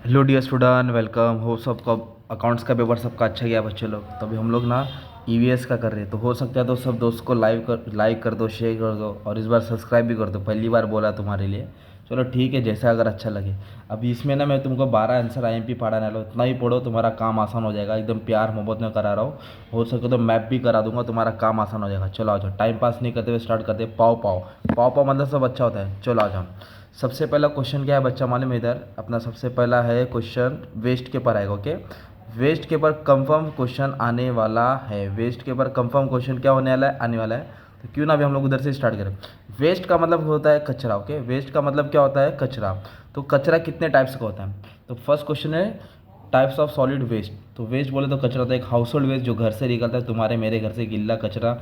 Hello dear student, welcome हो सबका। Accounts का पेपर सबका अच्छा गया बच्चे लोग। तो अभी हम लोग ना ईवीएस का कर रहे हैं, तो हो सकता है तो सब दोस्त को लाइक कर दो, शेयर कर दो और इस बार सब्सक्राइब भी कर दो। पहली बार बोला तुम्हारे लिए। चलो ठीक है, जैसा अगर अच्छा लगे। अभी इसमें ना मैं तुमको 12 आंसर आईएमपी पढ़ाने वाला हूँ। इतना ही पढ़ो, तुम्हारा काम आसान हो जाएगा। एकदम प्यार मोहब्बत में करा रहा हूँ। हो सके तो मैप भी करा दूंगा, तुम्हारा काम आसान हो जाएगा। चलो आ जाओ, टाइम पास नहीं करते हुए स्टार्ट करते। पाओ पाओ पाओ पाओ मतलब सब अच्छा होता है। चलो आ जाओ। सबसे पहला क्वेश्चन क्या है बच्चा मालूम है? इधर अपना सबसे पहला है क्वेश्चन वेस्ट के पर आएगा। ओके, वेस्ट के पर कंफर्म क्वेश्चन आने वाला है। वेस्ट के पर कंफर्म क्वेश्चन क्या होने वाला है? आने वाला है। तो क्यों ना अभी हम लोग उधर से स्टार्ट करें। वेस्ट का मतलब होता है कचरा। ओके, वेस्ट का मतलब क्या होता है? कचरा। तो कचरा कितने टाइप्स का होता है? तो फर्स्ट क्वेश्चन है टाइप्स ऑफ सॉलिड वेस्ट। तो वेस्ट बोले तो कचरा होता है एक हाउस होल्ड वेस्ट जो घर से निकलता है, तुम्हारे मेरे घर से गिल्ला कचरा,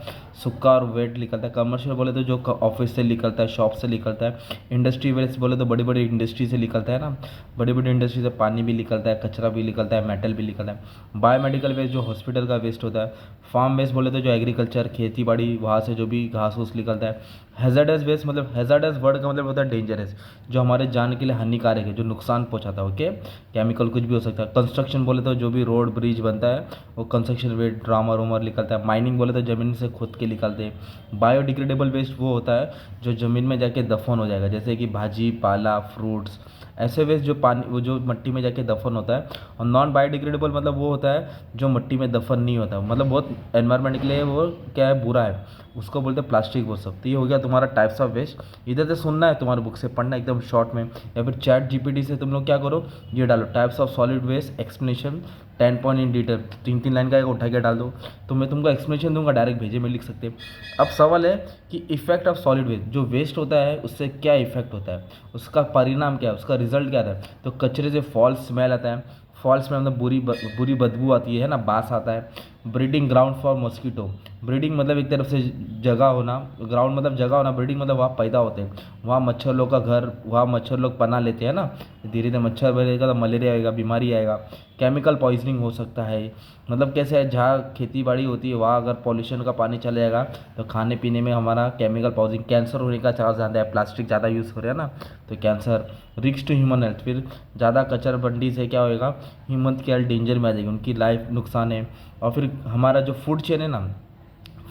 सूखा और वेट निकलता है। कमर्शियल बोले तो जो ऑफिस से निकलता है, शॉप से निकलता है। इंडस्ट्री वेस्ट बोले तो बड़ी बड़ी इंडस्ट्री से निकलता है ना, बड़ी बड़ी इंडस्ट्री से पानी भी निकलता है, कचरा भी निकलता है, मेटल भी निकलता है। बायोमेडिकल वेस्ट जो हॉस्पिटल का वेस्ट होता है। फार्म वेस्ट बोले तो जो एग्रीकल्चर खेती बाड़ी वहाँ से जो भी घास फूस निकलता है। हैज़ार्डस वेस्ट मतलब हैज़ार्डस वर्ड का मतलब होता है डेंजरस, जो हमारे जान के लिए हानिकारक है, जो नुकसान पहुंचाता है। ओके, केमिकल कुछ भी हो सकता है। कंस्ट्रक्शन बोले तो जो भी रोड ब्रिज बनता है वो कंस्ट्रक्शन वेस्ट ड्रामर उमर निकलता है। माइनिंग बोले तो ज़मीन से खोद के निकलते हैं। बायोडिग्रेडेबल वेस्ट वो होता है जो ज़मीन में जाके दफन हो जाएगा, जैसे कि भाजी पाला फ्रूट्स। ऐसे वेस्ट जो पानी वो जो मिट्टी में जाके दफन होता है। और नॉन बायोडिग्रेडेबल मतलब वो होता है जो मिट्टी में दफन नहीं होता, मतलब बहुत एनवायरनमेंट के लिए वो क्या है, बुरा है। उसको बोलते हैं प्लास्टिक वो सब। तो ये हो गया तुम्हारा टाइप्स ऑफ वेस्ट। इधर से सुनना है, तुम्हारे बुक से पढ़ना है एकदम शॉर्ट में, या फिर चैट जीपीटी से तुम लोग क्या करो, ये डालो types of solid waste explanation 10 point in detail. 3 3 line का एक उठा के डाल दो, तो मैं तुमको एक्सप्लेनेशन दूंगा, डायरेक्ट भेजे में लिख सकते हैं। अब सवाल है कि इफेक्ट ऑफ सॉलिड वेस्ट, जो वेस्ट होता है उससे क्या इफेक्ट होता है, उसका परिणाम क्या है, उसका रिजल्ट क्या आता है। तो कचरे से फॉल्स स्मेल आता है। फॉल्स में मतलब बुरी बदबू आती है ना, बास आता है। Breeding ground for mosquito. Breeding मतलब एक तरफ से जगह होना, ग्राउंड मतलब जगह होना, ब्रीडिंग मतलब वहाँ पैदा होते हैं, वहाँ मच्छर लोग का घर, वहाँ मच्छर लोग पना लेते हैं ना। धीरे धीरे मच्छर बढ़ेगा तो मलेरिया आएगा, बीमारी आएगा। केमिकल पॉइजनिंग हो सकता है, मतलब कैसे है, जहाँ खेती बाड़ी होती है वहाँ अगर पॉल्यूशन का पानी चले जाएगा तो खाने पीने में हमारा केमिकल पॉइजनिंग, कैंसर होने का चांस ज़्यादा है। प्लास्टिक ज़्यादा यूज़ हो रहा है ना, तो cancer. Risk to human health, फिर ज़्यादा कचरबंदी से क्या होएगा, ह्यूमन की हेल्थ डेंजर में आ जाएगी, उनकी लाइफ नुकसान है। और फिर हमारा जो फूड चेन है ना,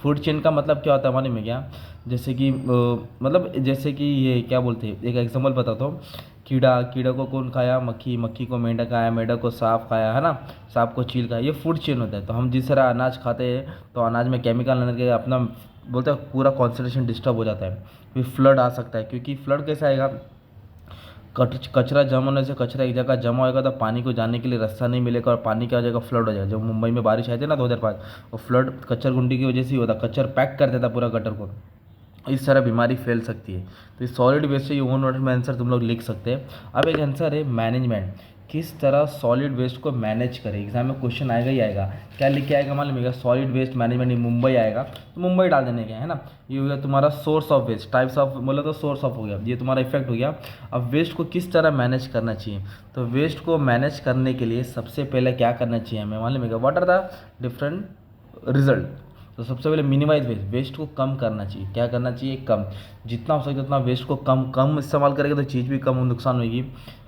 फूड चेन का मतलब क्या होता है मालूम है क्या? जैसे कि मतलब जैसे कि ये क्या बोलते हैं, एक एग्जांपल बताता हूँ। कीड़ा, कीड़ा को कौन खाया? मक्खी, मक्खी को मेंढक खाया, मेंढक को सांप खाया, है ना, सांप को चील खाया। ये फूड चेन होता है। तो हम जिस तरह अनाज खाते हैं तो अनाज में केमिकल आने के अपना बोलते हैं पूरा कॉन्सेंट्रेशन डिस्टर्ब हो जाता है। फिर फ्लड आ सकता है, क्योंकि फ्लड कैसे आएगा, कचरा जम होने से, कचरा एक जगह जमा होगा तो पानी को जाने के लिए रास्ता नहीं मिलेगा और पानी क्या हो जाएगा, फ्लड हो जाएगा। जब मुंबई में बारिश आई थी ना 2005, वो फ्लड कचर गुंडी की वजह से ही होता, कचर पैक कर देता पूरा गटर को। इस तरह बीमारी फैल सकती है। तो इस सॉलिड वेस्ट से ये वन वर्ड में आंसर तुम लोग लिख सकते हैं। अब एक आंसर है मैनेजमेंट, किस तरह सॉलिड वेस्ट को मैनेज करें। एग्जाम में क्वेश्चन आएगा ही आएगा। क्या लिख के आएगा मालूम है? सॉलिड वेस्ट मैनेजमेंट इन मुंबई आएगा, तो मुंबई डाल देने का है ना। ये हो गया तुम्हारा source of waste, types of बोला तो सोर्स ऑफ हो गया, ये तुम्हारा इफेक्ट हो गया। अब वेस्ट को किस तरह मैनेज करना चाहिए, तो वेस्ट को मैनेज करने के लिए सबसे पहले क्या करना चाहिए हमें मालूम है? What are the different result. तो सबसे पहले मिनिमाइज वेस्ट, वेस्ट को कम करना चाहिए। क्या करना चाहिए? कम, जितना हो सके उतना वेस्ट को कम कम इस्तेमाल करेगा तो चीज़ भी कम नुकसान होगी।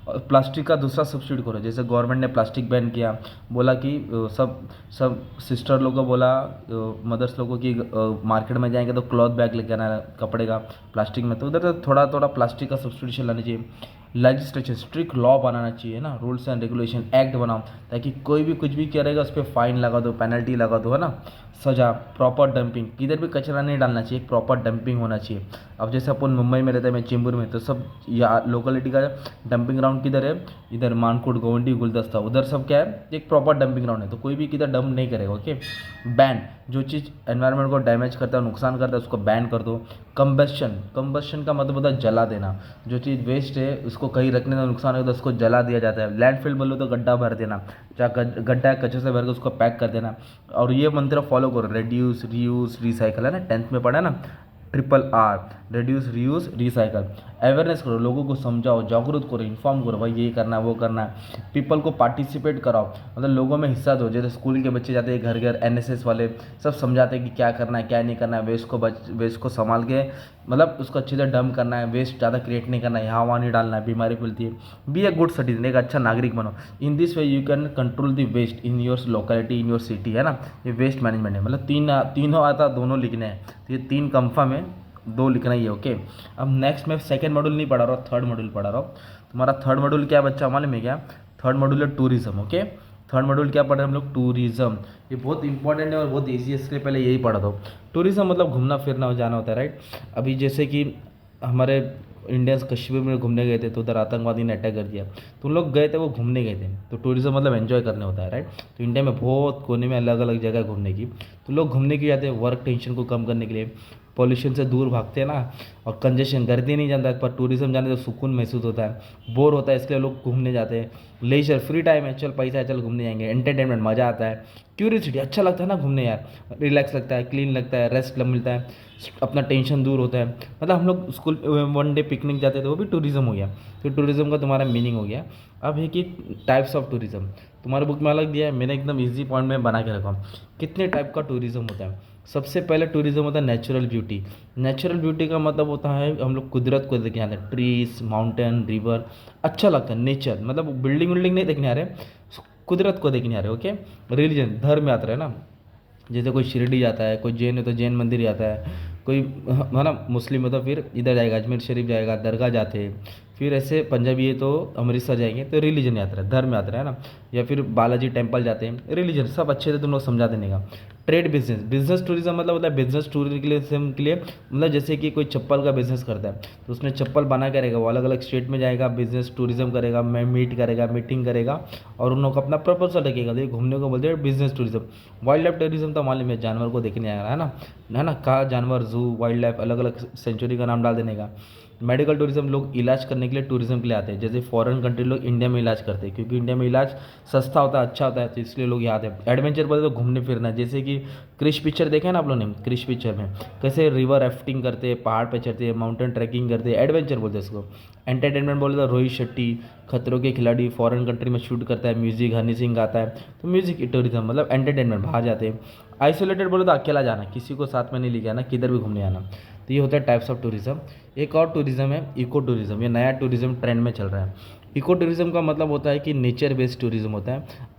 और प्लास्टिक का दूसरा सब्सिट्यूट करो, जैसे गवर्नमेंट ने प्लास्टिक बैन किया, बोला कि सब सब सिस्टर लोगों को बोला, मदर्स लोगों की मार्केट में जाएंगे तो क्लॉथ बैग लेके आना है कपड़े का, प्लास्टिक में तो उधर तो थोड़ा थोड़ा प्लास्टिक का सब्सिट्यूशन लाना चाहिए। लेजिस्लेशन, स्ट्रिक्ट लॉ बनाना चाहिए ना, रूल्स एंड रेगुलेशन एक्ट बनाओ, ताकि कोई भी कुछ भी करेगा उस पर फाइन लगा दो, पेनल्टी लगा दो, है ना, सजा। प्रॉपर डंपिंग, किधर भी कचरा नहीं डालना चाहिए, प्रॉपर डंपिंग होना चाहिए। अब जैसे अपन मुंबई में रहते हैं, मैं चेंबूर में, तो सब या लोकेलिटी का डंपिंग ग्राउंड किधर है? इधर मानकोट गोवंडी गुलदस्ता, उधर सब क्या है, एक प्रॉपर डंपिंग ग्राउंड है, तो कोई भी किधर डंप नहीं करेगा। ओके, बैन, जो चीज़ एनवायरनमेंट को डैमेज करता है, नुकसान करता है, उसको बैन कर दो। कंबस्शन, कंबस्शन का मतलब होता है जला देना, जो चीज़ वेस्ट है उसको कहीं रखने का नुकसान है तो उसको जला दिया जाता है। लैंडफिल बोलो तो गड्ढा भर देना, चाहे गड्ढा कचरे से भर के उसको पैक कर देना। और ये मंत्र फॉलो करो, रिड्यूस रीयूज रिसाइकल, है ना, 10th में पढ़ा ना, RRR, reduce reuse recycle. Awareness करो, लोगों को समझाओ, जागरूक करो, इन्फॉर्म करो, भाई ये करना है वो करना है। पीपल को पार्टिसिपेट कराओ, मतलब लोगों में हिस्सा दो, जैसे स्कूल के बच्चे जाते हैं घर घर, एनएसएस वाले सब समझाते हैं कि क्या करना है क्या नहीं करना है, वेस्ट को संभाल के मतलब उसको अच्छे से डंप करना है, वेस्ट ज़्यादा क्रिएट नहीं करना है, यहाँ वहाँ नहीं डालना है, बीमारी फैलती है। बी ए गुड सिटीजन, एक अच्छा नागरिक बनो। In this way you can control the waste in your locality, in your city, है ना। ये वेस्ट मैनेजमेंट है, मतलब तीनों आता, दोनों लिखने हैं, तो ये 3 कंफर्म है, 2 लिखना ही है, ओके। अब नेक्स्ट मैं सेकंड मॉड्यूल नहीं पढ़ा रहा हूँ, थर्ड मॉड्यूल पढ़ा रहा हूँ। तुम्हारा थर्ड मॉड्यूल क्या बच्चा मालूम है क्या? थर्ड मॉड्यूल है टूरिज्म, ओके। थर्ड मॉड्यूल क्या पढ़ रहे हैं हम लोग? टूरिज्म। ये बहुत इंपॉर्टेंट है और बहुत ईजी है, इसके लिए पहले यही पढ़ा दो। टूरिज्म मतलब घूमना फिरना जाना होता है, राइट। अभी जैसे कि हमारे इंडियंस कश्मीर में घूमने गए थे, तो उधर आतंकवादी ने अटैक कर दिया, तो उन लोग गए थे, वो घूमने गए थे। तो टूरिज्म मतलब एंजॉय करने होता है, राइट। तो इंडिया में बहुत कोने में अलग अलग जगह घूमने की, तो लोग घूमने के लिए जाते हैं वर्क टेंशन को कम करने के लिए, पॉल्यूशन से दूर भागते हैं ना, और कंजेशन गर्दी नहीं जाता है, पर टूरिज्म जाने से सुकून महसूस होता है, बोर होता है, इसलिए लोग घूमने जाते हैं। लेजर, फ्री टाइम है, चल पैसा है, चल घूमने जाएंगे, एंटरटेनमेंट, मज़ा आता है, क्यूरियोसिटी, अच्छा लगता है ना घूमने यार, रिलैक्स लगता है, क्लीन लगता है, रेस्ट मिलता है, अपना टेंशन दूर होता है। मतलब हम लोग स्कूल 1 डे पिकनिक जाते थे, वो भी टूरिज्म हो गया। तो टूरिज्म का तुम्हारा मीनिंग हो गया। अब है कि टाइप्स ऑफ टूरिज्म, तुम्हारे बुक में अलग दिया है, मैंने एकदम इजी पॉइंट में बना के रखा हूँ। कितने टाइप का टूरिज्म होता है? सबसे पहले टूरिज्म होता है नेचुरल ब्यूटी। नेचुरल ब्यूटी का मतलब होता है हम लोग कुदरत को देखने आते हैं, ट्रीज, माउंटेन, रिवर, अच्छा लगता है नेचर, मतलब बिल्डिंग विल्डिंग नहीं देखने आ रहे, कुदरत को देखने आ रहे, ओके। रिलीजन, धर्म यात्रा है ना, जैसे कोई शिरडी जाता है, कोई जैन है तो जैन मंदिर जाता है, कोई है ना मुस्लिम है तो फिर इधर जाएगा, अजमेर शरीफ जाएगा, दरगाह जाते हैं। फिर ऐसे पंजाबी है तो अमृतसर जाएंगे, तो रिलीजन यात्रा, धर्म यात्रा है ना। या फिर बालाजी टेम्पल जाते हैं, रिलीजन, सब अच्छे से तुम लोग समझा देने का। ट्रेड बिजनेस, बिजनेस टूरिज्म मतलब होता है बिजनेस टूरिज्म के लिए, मतलब जैसे कि कोई चप्पल का बिजनेस करता है, तो उसने चप्पल बना के रहेगा, वो अलग अलग स्टेट में जाएगा, बिजनेस टूरिज्म करेगा, मीट करेगा, मीटिंग करेगा, और उन लोग का अपना प्रपोजल रखेगा, तो ये घूमने को बोलते हैं business tourism. Wild life tourism तो मालूम है, जानवर को देखने आएगा, है ना, कहा जानवर, जू, वाइल्ड लाइफ, अलग अलग सेंचुरी का नाम डाल देने का। मेडिकल टूरिज्म, लोग इलाज करने के लिए टूरिज्म के लिए आते हैं, जैसे फॉरेन कंट्री लोग इंडिया में इलाज करते हैं, क्योंकि इंडिया में इलाज सस्ता होता है, अच्छा होता है, तो इसलिए लोग यहाँ आते हैं। एडवेंचर बोले तो घूमने फिरना, जैसे कि क्रिश पिक्चर देखे हैं ना आप लोगों ने? क्रिश पिक्चर में कैसे रिवर राफ्टिंग करते हैं, पहाड़ पे चढ़ते हैं, माउंटेन ट्रैकिंग करते हैं, एडवेंचर बोलते हैं इसको। एंटरटेनमेंट बोले तो रोहित शेट्टी, खतरों के खिलाड़ी, फॉरेन कंट्री में शूट करता है, म्यूजिक, हनी सिंह गाता है, तो म्यूजिक टूरिज्म मतलब एंटरटेनमेंट, बाहर जाते हैं। आइसोलेटेड बोले तो अकेला जाना, किसी को साथ में नहीं लेके आना, किधर भी घूमने आना, तो ये होता है टाइप्स ऑफ टूरिज्म। एक और टूरिज्म है इको टूरिज्म, ये नया टूरिज्म ट्रेंड में चल रहा है। इको टूरिज्म का मतलब होता है कि नेचर बेस्ड टूरिज्म होता है।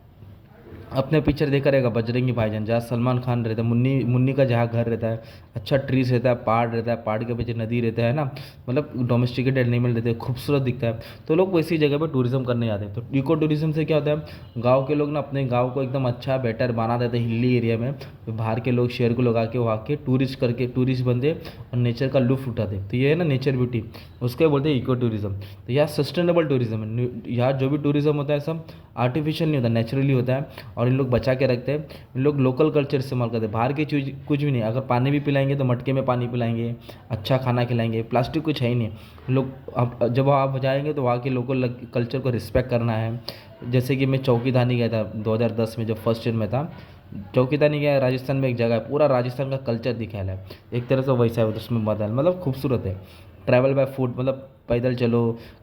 अपने पिक्चर देखा रहेगा बजरंगी भाईजान, जहाँ सलमान खान रहता है, मुन्नी मुन्नी का जहाँ घर रहता है, अच्छा ट्रीज रहता है, पहाड़ रहता है, पहाड़ के पीछे नदी रहता है ना, मतलब डोमेस्टिकेटेड एनिमल रहते हैं, खूबसूरत दिखता है, तो लोग वैसी जगह पर टूरिज्म करने जाते हैं। तो इको टूरिज्म से क्या होता है, गाँव के लोग ना अपने गाँव को एकदम अच्छा बेटर बना देते हैं हिली एरिया में, तो बाहर के लोग शहर को लगा के वहाँ के टूरिस्ट बनते और नेचर का लुत्फ उठाते, तो ये है ना नेचर ब्यूटी, उसके बोलते हैं इको टूरिज्म। तो यह सस्टेनेबल टूरिज्म है, यहाँ जो भी टूरिज्म होता है सब आर्टिफिशियल नहीं होता, नेचुरली होता है, और इन लोग बचा के रखते हैं। इन लोग लोकल कल्चर इस्तेमाल करते हैं, बाहर की चीज़ कुछ भी नहीं, अगर पानी भी पिलाएंगे तो मटके में पानी पिलाएंगे, अच्छा खाना खिलाएंगे, प्लास्टिक कुछ है ही नहीं। लोग अब जब आप जाएंगे तो वहाँ के लोकल कल्चर को रिस्पेक्ट करना है। जैसे कि मैं चौकीधानी गया था 2010 में, जब फर्स्ट ईयर में था, चौकीधानी गया, राजस्थान में एक जगह है, पूरा राजस्थान का कल्चर दिखाया है, एक तरह से वैसा है उसमें बदल, मतलब खूबसूरत है। ट्रैवल बाय फूड मतलब पैदल चलो,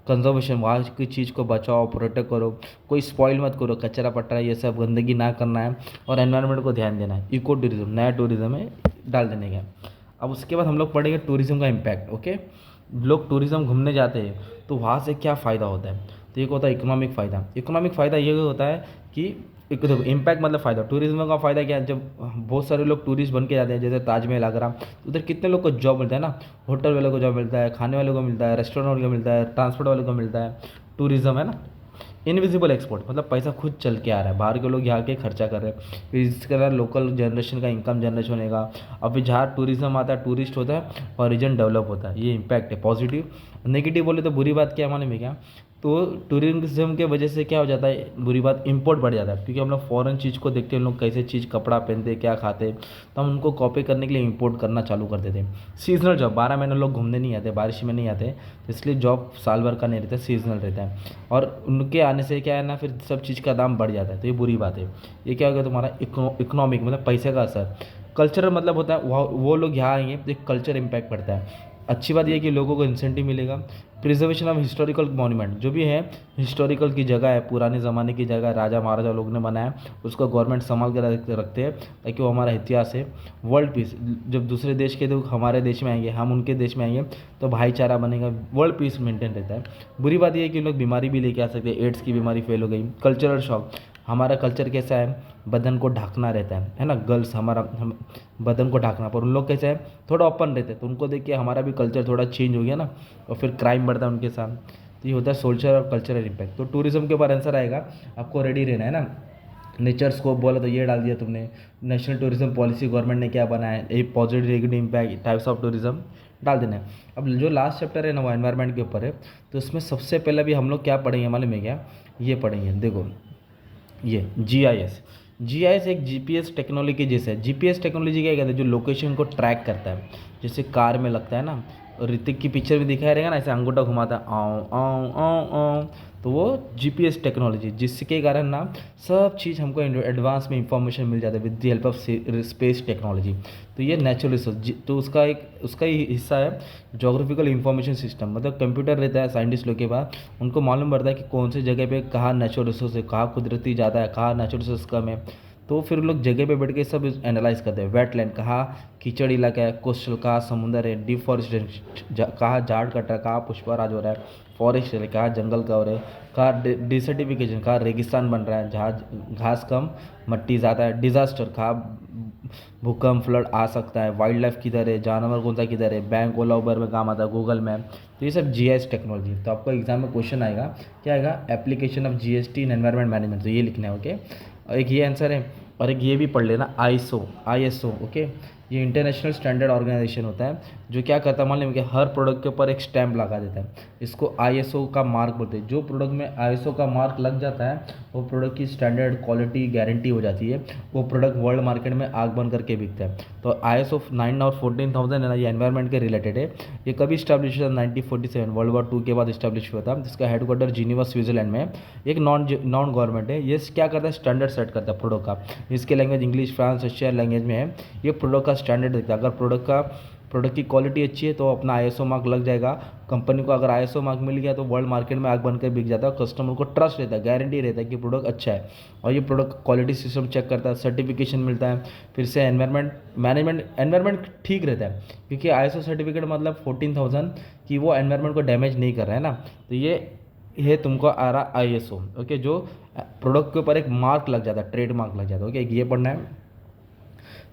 कंजर्वेशन, वहाँ की चीज़ को बचाओ, प्रोटेक्ट करो, कोई स्पॉइल मत करो, कचरा पटरा ये सब गंदगी ना करना है, और एनवायरनमेंट को ध्यान देना है। इको टूरिज्म नया टूरिज्म है, डाल देने का। अब उसके बाद हम लोग पढ़ेंगे टूरिज्म का इम्पैक्ट, ओके। लोग टूरिज्म घूमने जाते हैं तो वहाँ से क्या फ़ायदा होता है, तो एक होता है इकोनॉमिक फ़ायदा। इकोनॉमिक फ़ायदा ये होता है कि एक देखो इम्पैक्ट मतलब फ़ायदा, टूरिज्म का फ़ायदा क्या है, जब बहुत सारे लोग टूरिस्ट बन के जाते हैं, जैसे ताजमहल आगरा, तो उधर कितने लोग को जॉब मिलता है ना, होटल वाले को जॉब मिलता है, खाने वाले को मिलता है, रेस्टोरेंट वाले को मिलता है, ट्रांसपोर्ट वाले को मिलता है, टूरिज्म है ना। इनविजिबल एक्सपोर्ट मतलब पैसा खुद चल के आ रहा है, बाहर के लोग यहाँ के खर्चा कर रहे हैं, फिर इसके बाद लोकल जनरेशन का इनकम जनरेशन होगा। अब फिर जहाँ टूरिज्म आता है, टूरिस्ट होता है और रीजन डेवलप होता है, ये इम्पैक्ट है पॉजिटिव। नेगेटिव बोले तो बुरी बात क्या है मालूम है क्या, तो टूरिज्म के वजह से क्या हो जाता है, बुरी बात इंपोर्ट बढ़ जाता है, क्योंकि हम लोग फॉरेन चीज़ को देखते हैं, हम लोग कैसे चीज़ कपड़ा पहनते क्या खाते, तो हम उनको कॉपी करने के लिए इंपोर्ट करना चालू कर देते हैं। सीजनल जॉब, 12 महीने लोग घूमने नहीं आते, बारिश में नहीं आते, तो इसलिए जॉब साल भर का नहीं रहता, सीजनल रहता है, और उनके आने से क्या है ना, फिर सब चीज़ का दाम बढ़ जाता है, तो ये बुरी बात है। ये क्या होगा तुम्हारा इकोनॉमिक मतलब पैसे का असर। कल्चरल मतलब होता है वो लोग यहाँ आएंगे तो एक कल्चर इम्पैक्ट पड़ता है। अच्छी बात यह है कि लोगों को इंसेंटिव मिलेगा। प्रिजर्वेशन ऑफ हिस्टोरिकल मॉन्यूमेंट, जो भी है हिस्टोरिकल की जगह है, पुराने ज़माने की जगह, राजा महाराजा लोग ने बनाया, उसको गवर्नमेंट संभाल कर रखते हैं ताकि वो हमारा इतिहास है। वर्ल्ड पीस, जब दूसरे देश के लोग हमारे देश में आएंगे, हम उनके देश में आएंगे, तो भाईचारा बनेगा, वर्ल्ड पीस मेंटेन रहता है। बुरी बात यह है कि लोग बीमारी भी लेके आ सकते हैं, एड्स की बीमारी फेल हो गई। कल्चरल शॉक, हमारा कल्चर कैसा है, बदन को ढकना रहता है ना, गर्ल्स हमारा हम बदन को ढकना, पर उन लोग कैसे है, थोड़ा ओपन रहते हैं, तो उनको देख के हमारा भी कल्चर थोड़ा चेंज हो गया ना, और फिर क्राइम बढ़ता है उनके साथ। तो ये होता है सोशल और कल्चरल इम्पैक्ट। तो टूरिज्म के ऊपर आंसर आएगा, आपको रेडी रहना है ना। नेचर स्कोप बोला तो ये डाल दिया तुमने। नेशनल टूरिज्म पॉलिसी गवर्नमेंट ने क्या बनाया है, एक positive negative impact, types of tourism डाल देना है। अब जो लास्ट चैप्टर है ना वो एनवायरनमेंट के ऊपर है, तो उसमें सबसे पहले भी हम लोग क्या पढ़ेंगे मालूम है क्या, ये पढ़ेंगे, देखो ये जीआईएस एक जीपीएस टेक्नोलॉजी जैसा है। जीपीएस टेक्नोलॉजी क्या कहते हैं, जो लोकेशन को ट्रैक करता है, जैसे कार में लगता है ना, और ऋतिक की पिक्चर में दिखाया रहेगा ना, ऐसे अंगूठा घुमाता है, आओ आओ आओ आओ, तो वो जीपीएस टेक्नोलॉजी, जिसके कारण ना सब चीज़ हमको एडवांस में इंफॉर्मेशन मिल जाता है with the help of space technology. तो ये नेचुरल रिसोर्स, तो उसका ही हिस्सा है जोग्राफिकल इंफॉर्मेशन सिस्टम, मतलब कंप्यूटर रहता है साइंटिस्ट लोग के पास, उनको मालूम पड़ता है कि कौन से जगह पे कहाँ नेचुरल रिसोर्स है, कहाँ कुदरती ज़्यादा है, कहाँ नेचुरल रिसोर्स कम है। तो फिर लोग जगह पे बैठ के सब एनालाइज करते हैं, वेटलैंड कहाँ कीचड़ इलाका है, कोस्टल कहाँ समुंदर है, डिफॉरेस्टेशन कहाँ झाड़ कट रहा है, कहाँ पुष्पराज हो रहा है, फॉरेस्ट है कहाँ जंगल का हो रहा है, कहाँ डिसर्टिफिकेशन कहाँ रेगिस्तान बन रहा है, जहाँ घास कम मट्टी ज़्यादा है, डिज़ास्टर कहाँ भूकंप फ्लड आ सकता है, वाइल्ड लाइफ किधर है, जानवर कौन सा किधर है, बैंक ओला उबर में काम आता है, गूगल मैप। तो ये सब जीआईएस टेक्नोलॉजी। तो आपको एग्जाम में क्वेश्चन आएगा, क्या आएगा, application of GST in environment management, तो ये लिखना है ओके। और एक ये आंसर है, और एक ये भी पढ़ लेना, आईएसओ ओके। ये इंटरनेशनल स्टैंडर्ड ऑर्गेनाइजेशन होता है, जो क्या करता है मालूम है कि हर प्रोडक्ट के ऊपर एक स्टैम्प लगा देता है, इसको आईएसओ का मार्क बोलते हैं। जो प्रोडक्ट में आईएसओ का मार्क लग जाता है वो प्रोडक्ट की स्टैंडर्ड क्वालिटी गारंटी हो जाती है, वो प्रोडक्ट वर्ल्ड मार्केट में आग बन करके बिकता है। तो आईएसओ 9 और 14,000 है ना, ये एनवायरनमेंट के रिलेटेड है। ये कभी स्टैब्लिश हुआ, 1947 वर्ल्ड वॉर 2 के बाद स्टैब्लिश हुआ था, जिसका हेडक्वार्टर जिनीवा स्विट्जरलैंड में है। एक नॉन गवर्नमेंट है, ये क्या करता है, स्टैंडर्ड सेट करता है प्रोडक्ट का, इसके language English, France, Russia language में है। ये प्रोडक्ट का स्टैंडर्ड देखता है, अगर प्रोडक्ट की क्वालिटी अच्छी है तो अपना आईएसओ मार्क लग जाएगा कंपनी को। अगर आईएसओ मार्क मिल गया तो वर्ल्ड मार्केट में आग बनकर बिक जाता है, कस्टमर को ट्रस्ट रहता है, गारंटी रहता है कि प्रोडक्ट अच्छा है। और ये प्रोडक्ट क्वालिटी सिस्टम चेक करता है, सर्टिफिकेशन मिलता है, फिर से एनवायरनमेंट ठीक रहता है, क्योंकि आईएसओ सर्टिफिकेट मतलब 14,000 कि वो एनवायरनमेंट को डैमेज नहीं कर रहा है ना। तो ये तुमको आ रहा आईएसओ ओके, जो प्रोडक्ट के ऊपर एक मार्क लग जाता है, ट्रेड मार्क लग जाता है ओके, ये पढ़ना है।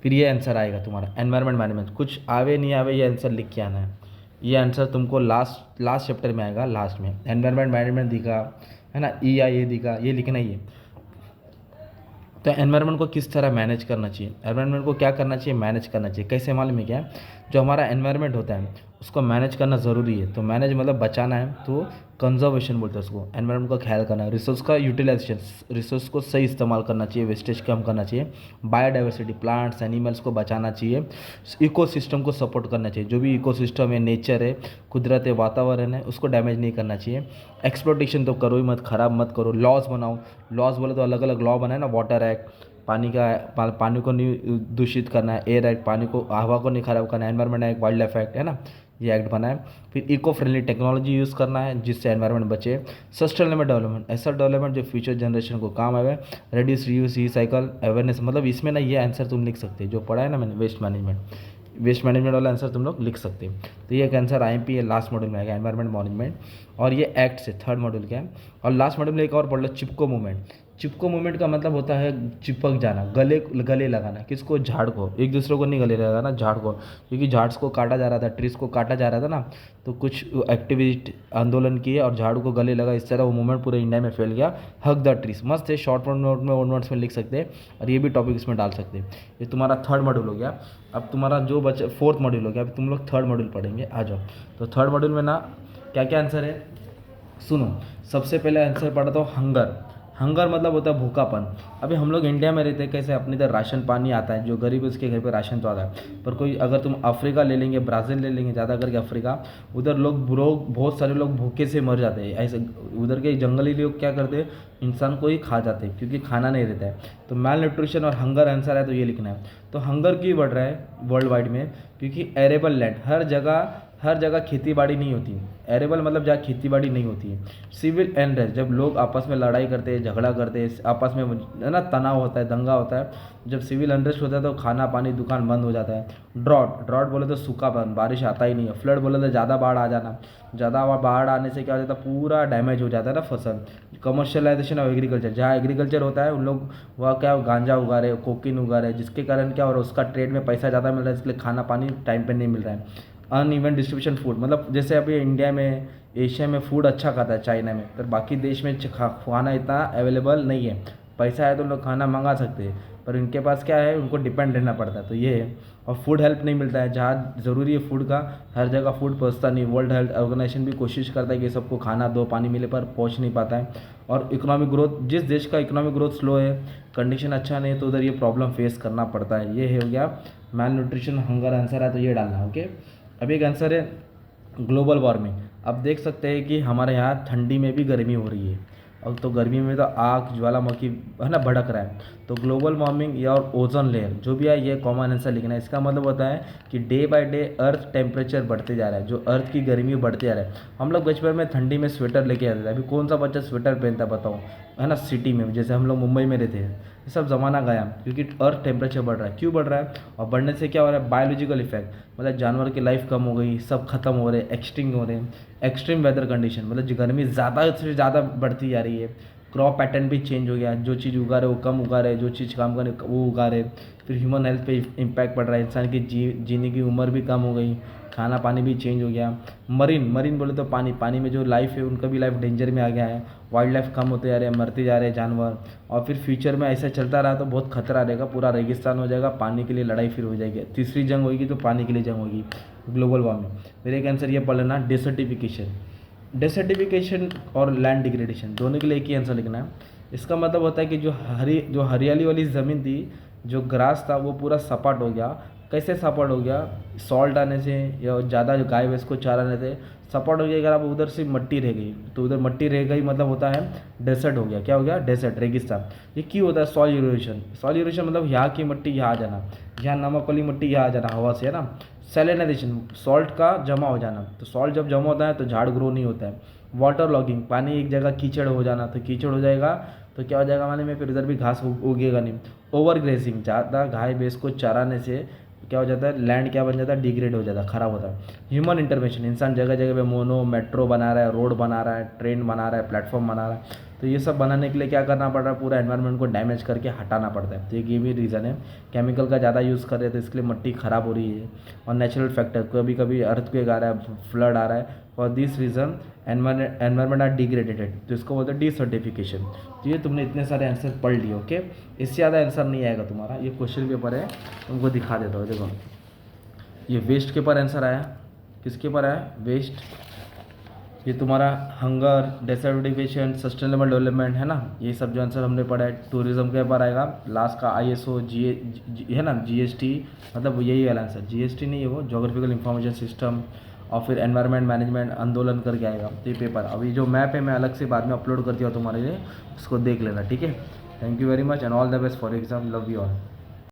फिर ये आंसर आएगा तुम्हारा एनवायरनमेंट मैनेजमेंट, कुछ आवे नहीं आवे ये आंसर लिख के आना है। ये आंसर तुमको लास्ट चैप्टर में आएगा, लास्ट में एनवायरनमेंट मैनेजमेंट दिखा है ना, EIA दिखा, ये लिखना ही है। तो एनवायरनमेंट को किस तरह मैनेज करना चाहिए, एनवायरनमेंट को क्या करना चाहिए, मैनेज करना चाहिए। कैसे मालूम है क्या, जो हमारा एनवायरनमेंट होता है उसको मैनेज करना ज़रूरी है। तो मैनेज मतलब बचाना है, तो कंजर्वेशन बोलते हैं उसको, एनवायरनमेंट का ख्याल करना है। रिसोर्स का यूटिलाइजेशन, रिसोर्स को सही इस्तेमाल करना चाहिए, वेस्टेज कम करना चाहिए। बायोडाइवर्सिटी, प्लांट्स एनिमल्स को बचाना चाहिए। इकोसिस्टम को सपोर्ट करना चाहिए, जो भी इकोसिस्टम है, नेचर है, कुदरत है, वातावरण है, उसको डैमेज नहीं करना चाहिए। एक्सप्लोटेशन तो करो ही मत, ख़राब मत करो। लॉज बनाओ, लॉज बोले तो अलग अलग लॉ बनाए ना, वाटर एक्ट, पानी को नहीं दूषित करना है, एयर एक्ट, पानी को हवा को नहीं खराब करना है, environment act, wild life act है ना, ये एक्ट बना है। फिर इको फ्रेंडली टेक्नोलॉजी यूज़ करना है जिससे एनवायरनमेंट बचे। सस्टेनेबल डेवलपमेंट, ऐसा डेवलपमेंट जो फ्यूचर जनरेशन को काम आए। रेड्यूस, रीयूज, रिसाइकल, अवेयरनेस, मतलब इसमें ना ये आंसर तुम लिख सकते हो जो पढ़ा है ना मैंने, वेस्ट मैनेजमेंट वाला आंसर तुम लोग लिख सकते हो। तो ये एक आंसर IMP है, लास्ट मॉड्यूल में आएगा, एनवायरनमेंट मैनेजमेंट। और ये एक्ट से थर्ड मॉड्यूल का है। और लास्ट मॉड्यूल में एक और पढ़ लो, चिपको मूवमेंट। चिपको मूवमेंट का मतलब होता है चिपक जाना, गले लगाना, किसको, झाड़ को, एक दूसरे को नहीं गले लगाना, झाड़ को, क्योंकि झाड्स को काटा जा रहा था, ट्रीज को काटा जा रहा था ना, तो कुछ एक्टिविस्ट आंदोलन किए और झाड़ू को गले लगा, इस तरह वो मूवमेंट पूरे इंडिया में फैल गया। हक द ट्रीज, मस्त है, शॉर्ट नोट में, वन नोट्स में लिख सकते हैं, और ये भी टॉपिक इसमें डाल सकते हैं। ये तुम्हारा थर्ड मॉड्यूल हो गया। अब तुम्हारा जो बचा फोर्थ मॉड्यूल हो गया, अब तुम लोग थर्ड मॉड्यूल पढ़ेंगे, आ जाओ। तो थर्ड मॉड्यूल में ना क्या क्या आंसर है सुनो। सबसे पहले आंसर पढ़ा तो हंगर मतलब होता है भूखापन। अभी हम लोग इंडिया में रहते हैं, कैसे अपनी इधर राशन पानी आता है, जो गरीब है उसके घर पे राशन तो आता है, पर कोई अगर तुम अफ्रीका ले लेंगे, ब्राज़ील ले लेंगे, ज़्यादा करके अफ्रीका, उधर लोग बहुत सारे लोग भूखे से मर जाते हैं। ऐसे उधर के जंगली लोग क्या करते हैं, इंसान को ही खा जाते हैं क्योंकि खाना नहीं रहता है। तो मैल न्यूट्रिशन और हंगर आंसर है, तो ये लिखना है। तो हंगर क्यों बढ़ रहा है वर्ल्ड वाइड में, क्योंकि एरेबल लैंड, हर जगह खेती बाड़ी नहीं होती। एरेबल मतलब जहाँ खेती बाड़ी नहीं होती है। सिविल अनरेस्ट, जब लोग आपस में लड़ाई करते हैं, झगड़ा करते हैं, आपस में है ना तनाव होता है, दंगा होता है, जब सिविल अनरेस्ट होता है तो खाना पानी दुकान बंद हो जाता है। ड्रॉट, ड्रॉट बोले तो सूखापन, बारिश आता ही नहीं है। फ्लड बोले तो ज़्यादा बाढ़ आ जाना, ज़्यादा बाढ़ आने से क्या हो जाता है, पूरा डैमेज हो जाता है ना फसल। कमर्शियलाइजेशन ऑफ एग्रीकल्चर, जहाँ एग्रीकल्चर होता है उन लोग वह क्या गांजा उगा रहे, कोकीन उगा रहे, जिसके कारण क्या हो रहा है, उसका ट्रेड में पैसा ज़्यादा मिल रहा है, इसलिए खाना पानी टाइम पे नहीं मिल रहा है। अनइवन डिस्ट्रीब्यूशन फूड, मतलब जैसे अभी इंडिया में, एशिया में फूड अच्छा खाता है, चाइना में, पर बाकी देश में खाना इतना अवेलेबल नहीं है। पैसा है तो लोग खाना मंगा सकते हैं, पर इनके पास क्या है, उनको डिपेंड रहना पड़ता है, तो ये है। और फूड हेल्प नहीं मिलता है, जहाँ ज़रूरी है फूड का, हर जगह फूड पहुँचता नहीं। वर्ल्ड हेल्थ ऑर्गेनाइजेशन भी कोशिश करता है कि सबको खाना दो, पानी मिले, पर पहुँच नहीं पाता है। और इकोनॉमिक ग्रोथ, जिस देश का इकोनॉमिक ग्रोथ स्लो है, कंडीशन अच्छा नहीं है, तो उधर ये प्रॉब्लम फेस करना पड़ता है। ये हो गया मैल न्यूट्रिशन, हंगर आंसर है, तो ये डालना है। ओके, अब एक आंसर है ग्लोबल वार्मिंग। अब देख सकते हैं कि हमारे यहाँ ठंडी में भी गर्मी हो रही है, और तो गर्मी में तो आग ज्वालामुखी है ना भड़क रहा है। तो ग्लोबल वार्मिंग या और ओजोन लेयर जो भी है, ये कॉमन आंसर लिखना है। इसका मतलब होता है कि day by day earth temperature बढ़ते जा रहा है, जो अर्थ की गर्मी बढ़ते जा रहा है। हम लोग बचपन में ठंडी में स्वेटर लेके आते थे, अभी कौन सा बच्चा स्वेटर पहनता है बताओ, है ना। सिटी में जैसे हम लोग मुंबई में रहते हैं, ये सब ज़माना गया, क्योंकि अर्थ टेम्परेचर बढ़ रहा है। क्यों बढ़ रहा है, और बढ़ने से क्या हो रहा है, बायोलॉजिकल इफेक्ट, मतलब जानवर की लाइफ कम हो गई, सब खत्म हो रहे, एक्सटिंग हो रहे हैं। एक्सट्रीम वेदर कंडीशन, मतलब जो गर्मी ज़्यादा से ज़्यादा बढ़ती जा रही है। क्रॉप पैटर्न भी चेंज हो गया, जो चीज़ उगा रहे वो कम उगा रहे, जो चीज़ काम करे वो उगा रहे। फिर ह्यूमन हेल्थ पे इम्पैक्ट पड़ रहा है, इंसान की जीने की उम्र भी कम हो गई, खाना पानी भी चेंज हो गया। मरीन, मरीन बोले तो पानी, पानी में जो लाइफ है उनका भी लाइफ डेंजर में आ गया है। वाइल्ड लाइफ कम होते जा रहे हैं, मरते जा रहे हैं जानवर। और फिर फ्यूचर में ऐसा चलता रहा तो बहुत खतरा रहेगा, पूरा रेगिस्तान हो जाएगा, पानी के लिए लड़ाई फिर हो जाएगी। तीसरी जंग होगी तो पानी के लिए जंग होगी, ग्लोबल वार्मिंग। फिर एक आंसर ये पढ़ लेना, डिसर्टिफिकेशन। डिसर्टिफिकेशन और लैंड डिग्रेडेशन, दोनों के लिए एक ही आंसर लिखना है। इसका मतलब होता है कि जो हरियाली वाली ज़मीन थी, जो ग्रास था, वो पूरा सपाट हो गया। कैसे सपाट हो गया, सॉल्ट आने से या ज़्यादा जो गाय भैंस को चारा आने से सपाट हो गया। अगर आप उधर से मट्टी रह गई, तो उधर मट्टी रह गई मतलब होता है डेसर्ट हो गया। क्या हो गया, डेसर्ट, रेगिस्तान। ये क्यों होता है, सॉइल इरोशन। सॉइल इरोशन मतलब यहाँ की मिट्टी यहाँ आ जाना, यहाँ नमक वाली मिट्टी यहाँ आ जाना हवा से, है ना। सैलिनाइजेशन, सॉल्ट का जमा हो जाना, तो सॉल्ट जब जमा होता है तो झाड़ ग्रो नहीं होता है। वाटर लॉगिंग, पानी एक जगह कीचड़ हो जाना, तो कीचड़ हो जाएगा तो क्या हो जाएगा माने में, फिर उधर भी घास उगेगा नहीं। ओवर ग्रेसिंग, ज़्यादा गाय भैंस को चराने से क्या हो जाता है, लैंड क्या बन जाता है, डिग्रेड हो जाता है, खराब होता है। ह्यूमन इंटरवेंशन, इंसान जगह जगह पे मोनो मेट्रो बना रहा है, रोड बना रहा है, ट्रेन बना रहा है, प्लेटफॉर्म बना रहा है, तो ये सब बनाने के लिए क्या करना पड़ रहा है, पूरा एनवायरनमेंट को डैमेज करके हटाना पड़ता है। तो ये भी रीज़न है, केमिकल का ज़्यादा यूज़ कर रहे हैं तो इसके लिए मिट्टी ख़राब हो रही है। और नेचुरल फैक्टर, कभी कभी अर्थक्वेक आ रहा है, फ्लड आ रहा है, for this reason environment are degraded, तो इसको बोलते हैं डिसर्टिफिकेशन। तो ये तुमने इतने सारे आंसर पढ़ लिए, ओके। इससे ज़्यादा आंसर नहीं आएगा तुम्हारा, ये क्वेश्चन पेपर है, तुमको दिखा देता हूँ। देखो ये वेस्ट के ऊपर आंसर आया, किसके ऊपर आया, वेस्ट। ये तुम्हारा हंगर, डेसर्टिफिकेशन, सस्टेनेबल डेवलपमेंट, है ना। ये सब जो आंसर हमने पढ़ा है, टूरिज्म के ऊपर आएगा। लास्ट का ISO है ना, GST, मतलब यही वाला आंसर, GST नहीं है वो, जोग्राफिकल इंफॉर्मेशन सिस्टम। और फिर एनवायरनमेंट मैनेजमेंट आंदोलन करके आएगा। तो ये पेपर, अभी जो मैप है मैं अलग से बाद में अपलोड कर दिया तुम्हारे लिए, उसको देख लेना, ठीक है। Thank you very much and all the best for exam, love you all.